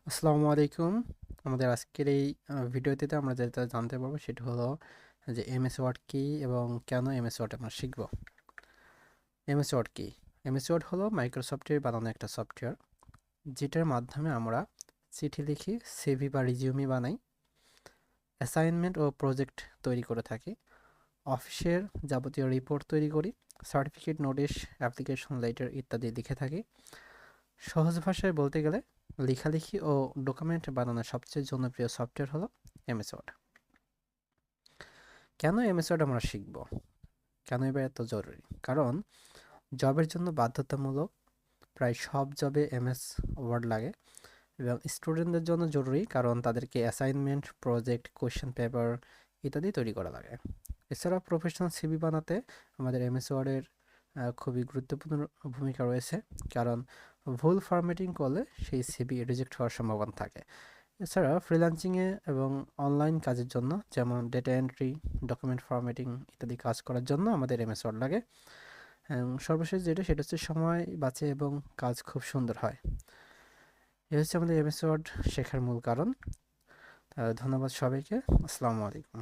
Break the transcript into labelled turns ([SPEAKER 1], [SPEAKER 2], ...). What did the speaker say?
[SPEAKER 1] আসসালামু আলাইকুম। আমাদের আজকের এই ভিডিওটিতে আমরা যেটা জানতে পারবো সেটা হলো যে এমএস ওয়ার্ড কি এবং কেন এমএস ওয়ার্ড আমরা শিখব। এমএস ওয়ার্ড কি? এমএস ওয়ার্ড হলো মাইক্রোসফটের বানানো একটা সফটওয়্যার, যেটার মাধ্যমে আমরা চিঠি লিখি, সিভি বা রিজিউমি বানাই, অ্যাসাইনমেন্ট ও প্রজেক্ট তৈরি করে থাকি, অফিসের যাবতীয় রিপোর্ট তৈরি করি, সার্টিফিকেট, নোটিশ, অ্যাপ্লিকেশন লেটার ইত্যাদি লিখে থাকি। সহজ ভাষায় বলতে গেলে লেখালেখি ও ডকুমেন্ট বানানোর সবচেয়ে জনপ্রিয় সফটওয়্যার হলো এমএস ওয়ার্ড। কেন এমএস ওয়ার্ড আমরা শিখব? কেন এবার এত জরুরি? কারণ জবের জন্য বাধ্যতামূলক, প্রায় সব জবে এমএস ওয়ার্ড লাগে, এবং স্টুডেন্টদের জন্য জরুরি কারণ তাদেরকে অ্যাসাইনমেন্ট, প্রজেক্ট, কোয়েশ্চেন পেপার ইত্যাদি তৈরি করা লাগে। এছাড়া প্রফেশনাল সিভি বানাতে আমাদের এমএস ওয়ার্ডের খুবই গুরুত্বপূর্ণ ভূমিকা রয়েছে, কারণ ভুল ফরম্যাটিং করলে সেই সিভি রিজেক্ট হওয়ার সম্ভাবনা থাকে। এছাড়া ফ্রিল্যান্সিংয়ে এবং অনলাইন কাজের জন্য, যেমন ডেটা এন্ট্রি, ডকুমেন্ট ফরম্যাটিং ইত্যাদি কাজ করার জন্য আমাদের এমএস ওয়ার্ড লাগে। সর্বশেষ সেটা হচ্ছে সময় বাঁচে এবং কাজ খুব সুন্দর হয়। এ হচ্ছে আমাদের এমএস ওয়ার্ড শেখার মূল কারণ। ধন্যবাদ সবাইকে। আসসালামু আলাইকুম।